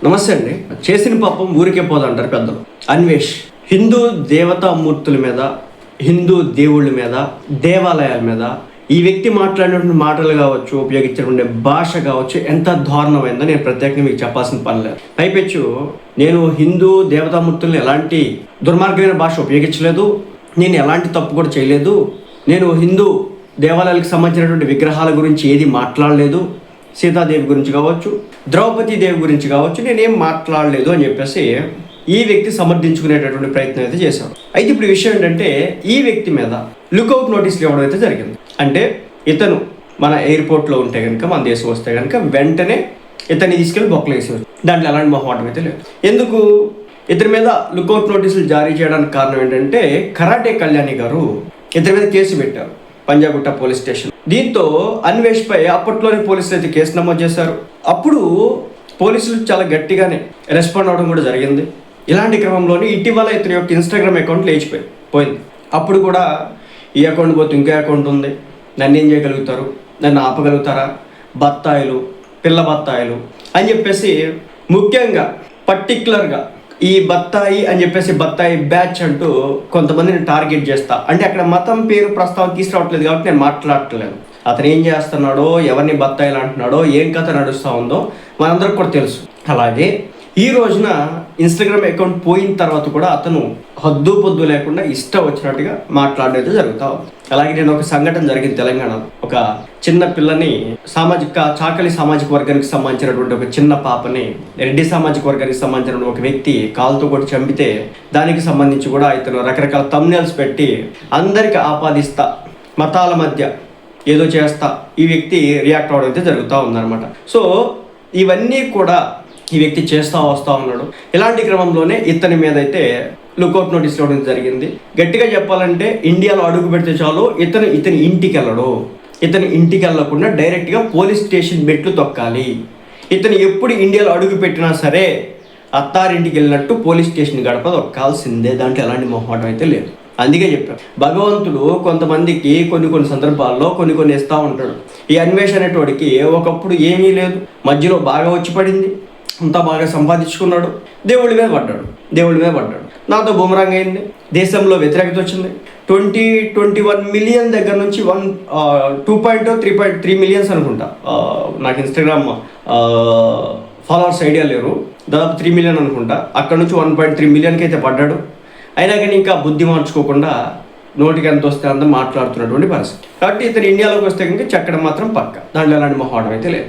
నమస్తే అండి. చేసిన పాపం ఊరికే పోదంటారు పెద్దలు. అన్వేష్ హిందూ దేవతామూర్తుల మీద, హిందూ దేవుళ్ళ మీద, దేవాలయాల మీద ఈ వ్యక్తి మాట్లాడినటువంటి మాటలు కావచ్చు, ఉపయోగించినటువంటి భాష కావచ్చు, ఎంత దారుణమైందో నేను ప్రత్యేకంగా మీకు చెప్పాల్సిన పని లేదు. పైపెచ్చు నేను హిందూ దేవతామూర్తులను ఎలాంటి దుర్మార్గమైన భాష ఉపయోగించలేదు, నేను ఎలాంటి తప్పు కూడా చేయలేదు, నేను హిందూ దేవాలయాలకు సంబంధించినటువంటి విగ్రహాల గురించి ఏది మాట్లాడలేదు, సీతాదేవి గురించి కావచ్చు, ద్రౌపది దేవి గురించి కావచ్చు, నేనేం మాట్లాడలేదు అని చెప్పేసి ఈ వ్యక్తి సమర్థించుకునేటటువంటి ప్రయత్నం అయితే చేశాడు. అయితే ఇప్పుడు విషయం ఏంటంటే, ఈ వ్యక్తి మీద లుకౌట్ నోటీసులు ఇవ్వడం అయితే జరిగింది. అంటే ఇతను మన ఎయిర్పోర్ట్లో ఉంటే కనుక, మన దేశం వస్తే కనుక వెంటనే ఇతన్ని తీసుకెళ్ళి బొక్కలు వేసేవచ్చు. దాంట్లో ఎలాంటి మొహమాటం అయితే లేదు. ఎందుకు ఇతని మీద లుకౌట్ నోటీసులు జారీ చేయడానికి కారణం ఏంటంటే, కరాటే కళ్యాణి గారు ఇతని మీద కేసు పెట్టారు పంజాగుట్ట పోలీస్ స్టేషన్. దీంతో అన్వేష్ పై అప్పట్లోనే పోలీసులు అయితే కేసు నమోదు చేశారు. అప్పుడు పోలీసులు చాలా గట్టిగానే రెస్పాండ్ అవడం కూడా జరిగింది. ఇలాంటి క్రమంలోనే ఇటీవల ఇతని యొక్క ఇన్స్టాగ్రామ్ అకౌంట్ లేచిపోయింది. అప్పుడు కూడా ఈ అకౌంట్ పోతే ఇంకో అకౌంట్ ఉంది, నన్ను ఏం చేయగలుగుతారు, నన్ను ఆపగలుగుతారా, బత్తాయిలు, పిల్ల బత్తాయిలు అని చెప్పేసి, ముఖ్యంగా పర్టికులర్గా ఈ బత్తాయి అని చెప్పేసి బత్తాయి బ్యాచ్ అంటూ కొంతమందిని టార్గెట్ చేస్తా. అంటే అక్కడ మతం పేరు ప్రస్తావన తీసుకురావట్లేదు కాబట్టి నేను మాట్లాడట్లేదు. అతను ఏం చేస్తున్నాడో, ఎవరిని బత్తాయిలు అంటున్నాడో, ఏం కథ నడుస్తూ ఉందో మనందరికి కూడా తెలుసు. అలాగే ఈ రోజున ఇన్స్టాగ్రామ్ అకౌంట్ పోయిన తర్వాత కూడా అతను హద్దు పొద్దు లేకుండా ఇష్టం వచ్చినట్టుగా మాట్లాడేది జరుగుతూ ఉంది. అలాగే నేను ఒక సంఘటన జరిగింది తెలంగాణలో. ఒక చిన్న పిల్లని చాకలి సామాజిక వర్గానికి సంబంధించినటువంటి ఒక చిన్న పాపని రెడ్డి సామాజిక వర్గానికి సంబంధించిన ఒక వ్యక్తి కాలుతో కొట్టి చంపితే, దానికి సంబంధించి కూడా ఇతను రకరకాల థంబ్నెయిల్స్ పెట్టి అందరికి ఆపాదిస్తా, మతాల మధ్య ఏదో చేస్తా ఈ వ్యక్తి రియాక్ట్ అవ్వడం అయితే జరుగుతూ ఉందన్నమాట. సో ఇవన్నీ కూడా ఈ వ్యక్తి చేస్తూ వస్తూ ఉన్నాడు. ఇలాంటి క్రమంలోనే ఇతని మీద అయితే లుకౌట్ నోటీస్ ఇవ్వడం జరిగింది. గట్టిగా చెప్పాలంటే ఇండియాలో అడుగు పెడితే చాలు ఇతని ఇంటికి వెళ్ళడు. ఇతని ఇంటికి వెళ్ళకుండా డైరెక్ట్గా పోలీస్ స్టేషన్ మెట్లు తొక్కాలి. ఇతను ఎప్పుడు ఇండియాలో అడుగు పెట్టినా సరే అత్తారింటికి వెళ్ళినట్టు పోలీస్ స్టేషన్ గడప తొక్కాల్సిందే. దాంట్లో ఎలాంటి మొహమాటం అయితే లేదు. అందుకే చెప్పాను, భగవంతుడు కొంతమందికి కొన్ని సందర్భాల్లో కొన్ని ఇస్తూ ఉంటాడు. ఈ అన్వేషణ అనేటోడికి ఒకప్పుడు ఏమీ లేదు, మధ్యలో బాగా వచ్చి పడింది, అంతా బాగా సంపాదించుకున్నాడు, దేవుడి మీద పడ్డాడు. నాతో బూమరాంగ్ అయింది, దేశంలో వ్యతిరేకత వచ్చింది. 21 మిలియన్ దగ్గర నుంచి 2.3 మిలియన్స్ అనుకుంటా, నాకు ఇన్స్టాగ్రామ్ ఫాలోవర్స్ ఐడియా లేరు, దాదాపు 3 మిలియన్ అనుకుంటా. అక్కడ నుంచి 1.3 మిలియన్కి అయితే పడ్డాడు. అయినా కానీ ఇంకా బుద్ధి మార్చుకోకుండా నోటికి ఎంత వస్తే అంత మాట్లాడుతున్నటువంటి పరిస్థితి. కాబట్టి ఇతను ఇండియాలోకి వస్తే కనుక చెక్కడం మాత్రం పక్క, దాంట్లో ఎలాంటి మొహమాటం అయితే లేదు.